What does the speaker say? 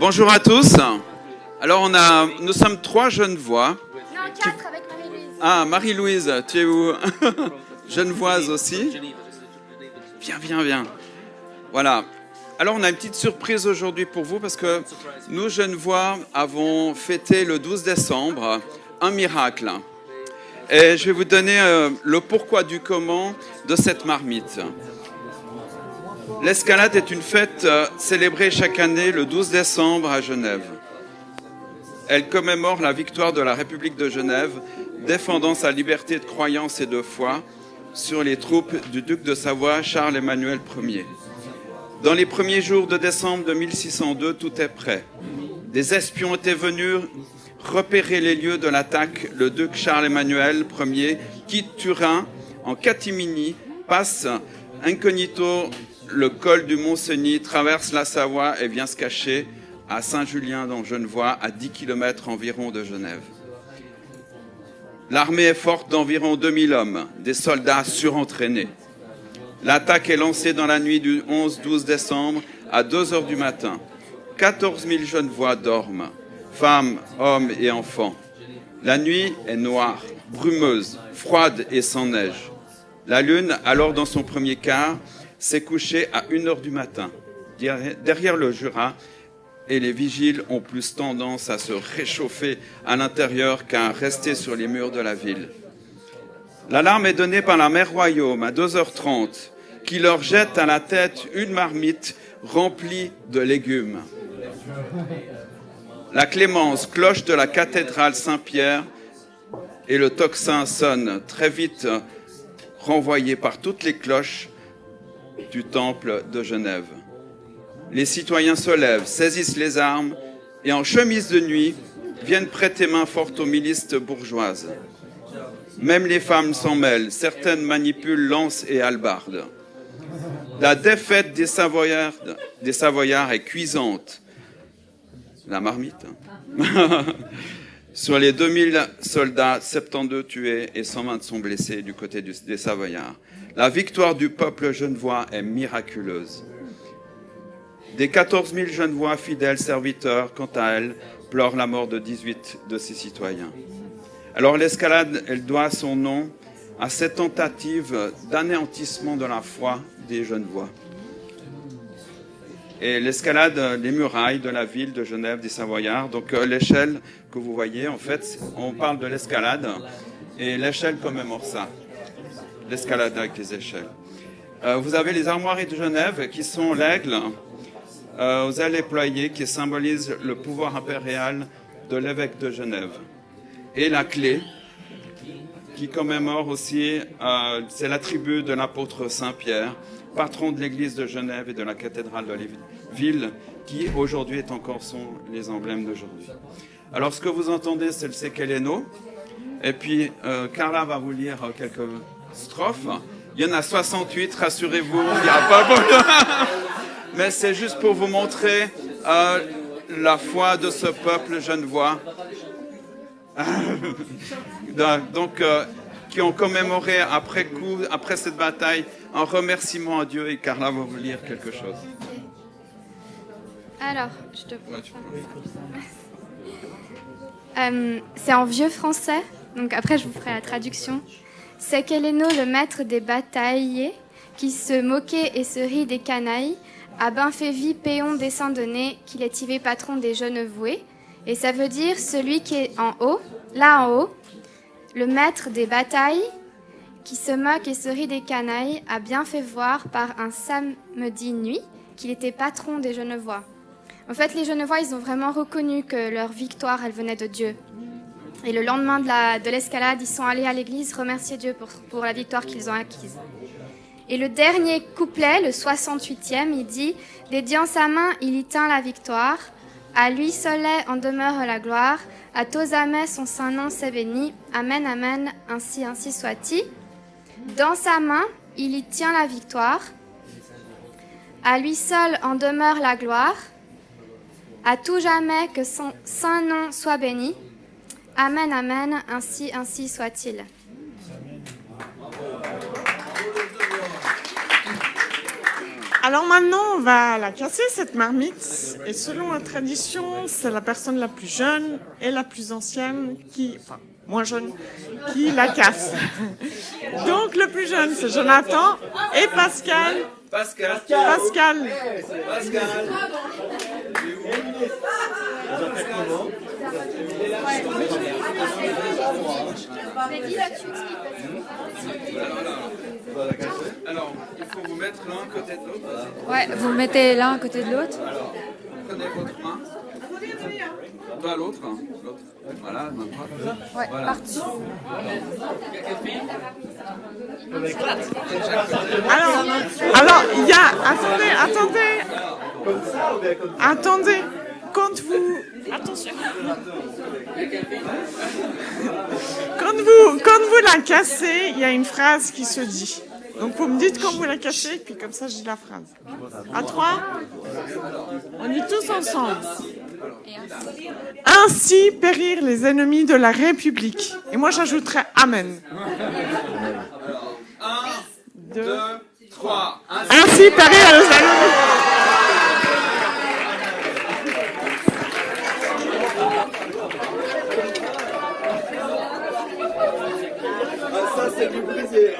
Bonjour à tous. Alors nous sommes 3 Genevois. Non, 4 avec Marie-Louise. Ah, Marie-Louise, tu es où? Genevoise aussi. Viens. Voilà. Alors on a une petite surprise aujourd'hui pour vous parce que nous Genevois avons fêté le 12 décembre un miracle. Et je vais vous donner le pourquoi du comment de cette marmite. L'Escalade est une fête célébrée chaque année le 12 décembre à Genève. Elle commémore la victoire de la République de Genève, défendant sa liberté de croyance et de foi sur les troupes du duc de Savoie Charles-Emmanuel Ier. Dans les premiers jours de décembre de 1602, tout est prêt. Des espions étaient venus repérer les lieux de l'attaque. Le duc Charles-Emmanuel Ier quitte Turin en catimini, passe incognito le col du Mont-Cenis, traverse la Savoie et vient se cacher à Saint-Julien dans Genevois, à 10 km environ de Genève. L'armée est forte d'environ 2000 hommes, des soldats surentraînés. L'attaque est lancée dans la nuit du 11-12 décembre à 2 heures du matin. 14 000 Genevois dorment, femmes, hommes et enfants. La nuit est noire, brumeuse, froide et sans neige. La lune, alors dans son premier quart, s'est couchée à 1 heure du matin, derrière le Jura, et les vigiles ont plus tendance à se réchauffer à l'intérieur qu'à rester sur les murs de la ville. L'alarme est donnée par la mère Royaume à 2h30, qui leur jette à la tête une marmite remplie de légumes. La Clémence, cloche de la cathédrale Saint-Pierre, et le tocsin sonne, très vite renvoyé par toutes les cloches du temple de Genève. Les citoyens se lèvent, saisissent les armes et en chemise de nuit viennent prêter main forte aux milices bourgeoises. Même les femmes s'en mêlent, certaines manipulent lances et hallebardes. La défaite des Savoyards est cuisante. La marmite. Sur les 2000 soldats, 72 tués et 120 sont blessés du côté des Savoyards. La victoire du peuple genevois est miraculeuse. Des 14 000 Genevois fidèles serviteurs, quant à elle, pleurent la mort de 18 de ses citoyens. Alors l'Escalade, elle doit son nom à cette tentative d'anéantissement de la foi des Genevois. Et l'Escalade, les murailles de la ville de Genève des Savoyards, donc l'échelle que vous voyez, en fait, on parle de l'Escalade, et l'échelle commémore ça, l'Escalade avec les échelles. Vous avez les armoiries de Genève qui sont l'aigle aux ailes déployées qui symbolisent le pouvoir impérial de l'évêque de Genève. Et la clé qui commémore aussi, c'est l'attribut de l'apôtre Saint-Pierre, patron de l'église de Genève et de la cathédrale de la ville, qui aujourd'hui est encore sont les emblèmes d'aujourd'hui. Alors ce que vous entendez, c'est le Sekeleno, et puis Carla va vous lire quelques strophes. Il y en a 68, rassurez-vous, il n'y a pas beaucoup. Mais c'est juste pour vous montrer la foi de ce peuple genevois. Donc, qui ont commémoré après coup, après cette bataille, un remerciement à Dieu. Et Carla va vous lire quelque chose. Alors, je te c'est en vieux français, donc après je vous ferai la traduction. C'est Keleno, le maître des bataillers, qui se moquait et se rit des canailles, à Bainfévy, péon des Saint-Denis, qu'il est tivé patron des Genevoués. Et ça veut dire celui qui est en haut, là en haut, le maître des batailles, qui se moque et se rit des canailles, a bien fait voir par un samedi nuit qu'il était patron des Genevois. En fait, les Genevois, ils ont vraiment reconnu que leur victoire, elle venait de Dieu. Et le lendemain de l'Escalade, ils sont allés à l'église remercier Dieu pour la victoire qu'ils ont acquise. Et le dernier couplet, le 68e, il dit « Dédiant sa main, il y tint la victoire. À lui seul est en demeure la gloire. À Tosamais, son saint nom s'est béni. Amen, amen, ainsi soit-il. Dans sa main, il y tient la victoire. À lui seul en demeure la gloire. À tout jamais que son saint nom soit béni. Amen, amen, ainsi soit-il. » Alors maintenant, on va la casser, cette marmite. Et selon la tradition, c'est la personne la plus jeune et la plus ancienne enfin, moins jeune, qui la casse. Donc le plus jeune, c'est Jonathan et Pascal. Pascal. Alors, il faut vous mettre l'un à côté de l'autre. Ouais, vous mettez l'un à côté de l'autre. Prenez votre main. Toi, l'autre. L'autre. Voilà, maintenant. Ouais, Voilà. parti. Alors, il y a... Attendez. Quand vous... Attention. Quand vous la cassez, il y a une phrase qui se dit. Donc vous me dites quand vous la cassez, puis comme ça je dis la phrase. À 3, on dit tous ensemble. Ainsi périrent les ennemis de la République. Et moi j'ajouterais Amen. 1, 2, 3. Ainsi périrent les ennemis. Ça, c'est du brisé.